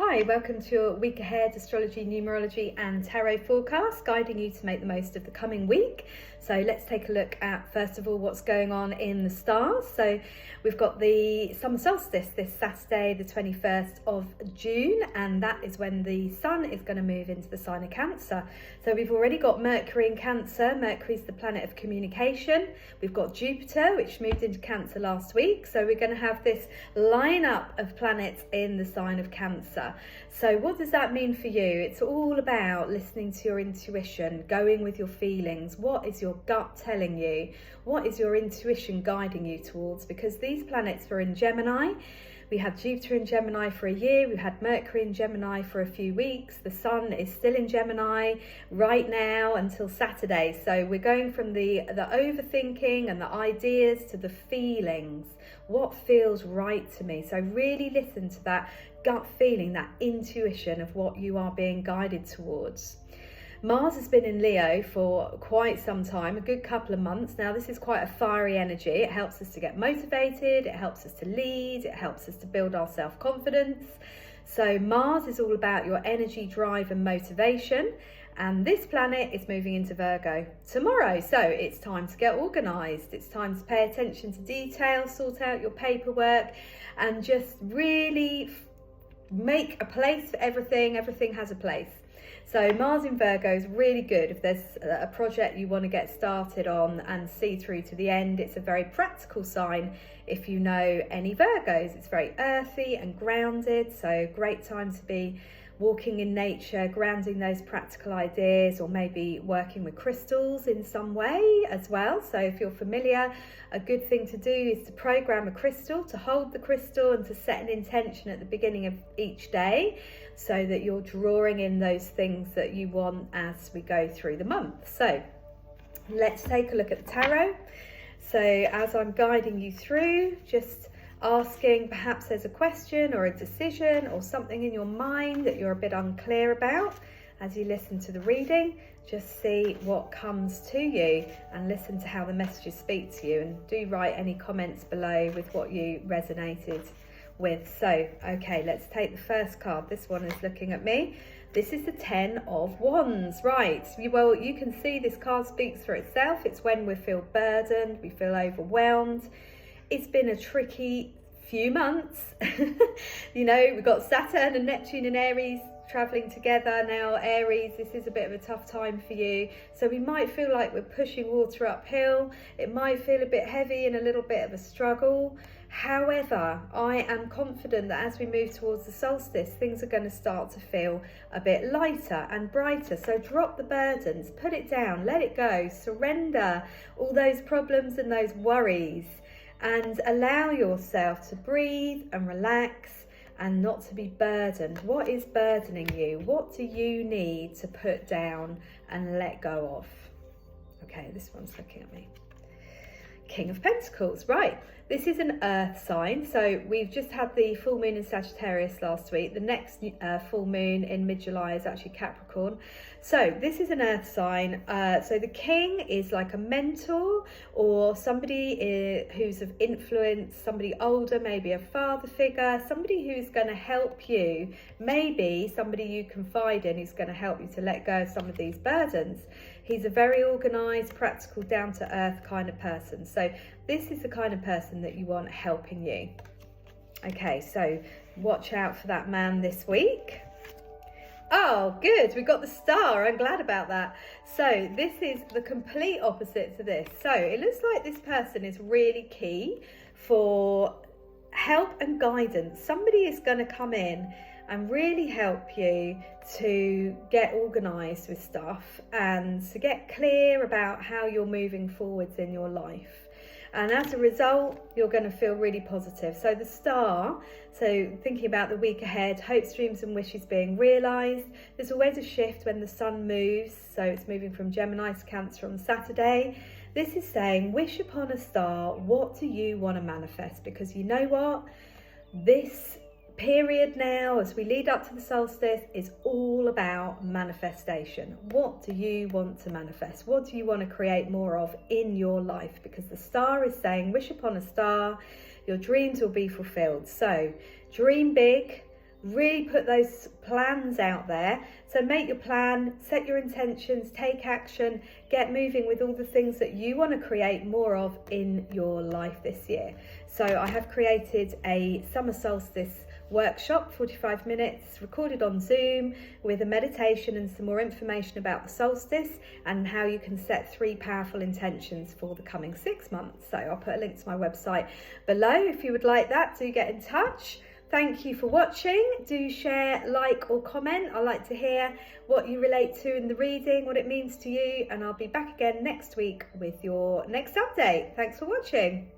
Hi, welcome to your week ahead astrology, numerology and tarot forecast, guiding you to make the most of the coming week. So let's take a look at, first of all, what's going on in the stars. So we've got the Summer Solstice this Saturday, the 21st of June, and that is when the sun is going to move into the sign of Cancer. So we've already got Mercury in Cancer. Mercury's the planet of communication. We've got Jupiter, which moved into Cancer last week. So we're going to have this lineup of planets in the sign of Cancer. So what does that mean for you? It's all about listening to your intuition, going with your feelings. What is your gut telling you? What is your intuition guiding you towards? Because these planets were in Gemini. We had Jupiter in Gemini for a year. We've had Mercury in Gemini for a few weeks. The sun is still in Gemini right now until Saturday. So we're going from the overthinking and the ideas to the feelings. What feels right to me? So really listen to that gut feeling, that intuition of what you are being guided towards. Mars has been in Leo for quite some time, a good couple of months. Now, this is quite a fiery energy. It helps us to get motivated, it helps us to lead, it helps us to build our self-confidence. So Mars is all about your energy, drive and motivation. And this planet is moving into Virgo tomorrow. So it's time to get organised. It's time to pay attention to detail, sort out your paperwork and just really make a place for everything. Everything has a place. So Mars in Virgo is really good if there's a project you want to get started on and see through to the end. It's a very practical sign if you know any Virgos. It's very earthy and grounded, so great time to be walking in nature, grounding those practical ideas, or maybe working with crystals in some way as well. So if you're familiar, a good thing to do is to program a crystal, to hold the crystal and to set an intention at the beginning of each day so that you're drawing in those things that you want as we go through the month. So let's take a look at the tarot. So as I'm guiding you through, just asking, perhaps there's a question or a decision or something in your mind that you're a bit unclear about. As you listen to the reading, just see what comes to you and listen to how the messages speak to you, and do write any comments below with what you resonated with. So okay, let's take the first card. This one is looking at me. This is the 10 of Wands. Right, well, you can see this card speaks for itself. It's when we feel burdened, we feel overwhelmed. It's been a tricky few months. You know, we've got Saturn and Neptune and Aries traveling together now. Aries, this is a bit of a tough time for you. So we might feel like we're pushing water uphill. It might feel a bit heavy and a little bit of a struggle. However, I am confident that as we move towards the solstice, things are going to start to feel a bit lighter and brighter. So drop the burdens, put it down, let it go, surrender all those problems and those worries, and allow yourself to breathe and relax and not to be burdened. What is burdening you? What do you need to put down and let go of? Okay, this one's looking at me. King of Pentacles, right. This is an earth sign. So we've just had the full moon in Sagittarius last week. The next full moon in mid-July is actually Capricorn. So this is an earth sign. So the king is like a mentor or somebody who's of influence, somebody older, maybe a father figure, somebody who's going to help you, maybe somebody you confide in who's going to help you to let go of some of these burdens. He's a very organised, practical, down-to-earth kind of person. So this is the kind of person that you want helping you. Okay, so watch out for that man this week. Oh, good. We got the star. I'm glad about that. So this is the complete opposite to this. So it looks like this person is really key for help and guidance. Somebody is going to come in and really help you to get organised with stuff and to get clear about how you're moving forwards in your life. And as a result, you're going to feel really positive. So the star, so thinking about the week ahead, hopes, dreams and wishes being realised. There's always a shift when the sun moves. So it's moving from Gemini to Cancer on Saturday. This is saying, wish upon a star. What do you want to manifest? Because you know what? This period now, as we lead up to the solstice, is all about manifestation. What do you want to manifest? What do you want to create more of in your life? Because the star is saying, wish upon a star, your dreams will be fulfilled. So dream big, really put those plans out there. So make your plan, set your intentions, take action, get moving with all the things that you want to create more of in your life this year. So I have created a summer solstice workshop, 45 minutes, recorded on Zoom, with a meditation and some more information about the solstice and how you can set 3 powerful intentions for the coming 6 months. So I'll put a link to my website below if you would like that. Do get in touch. Thank you for watching. Do share, like or comment. I like to hear what you relate to in the reading, what it means to you, and I'll be back again next week with your next update. Thanks for watching.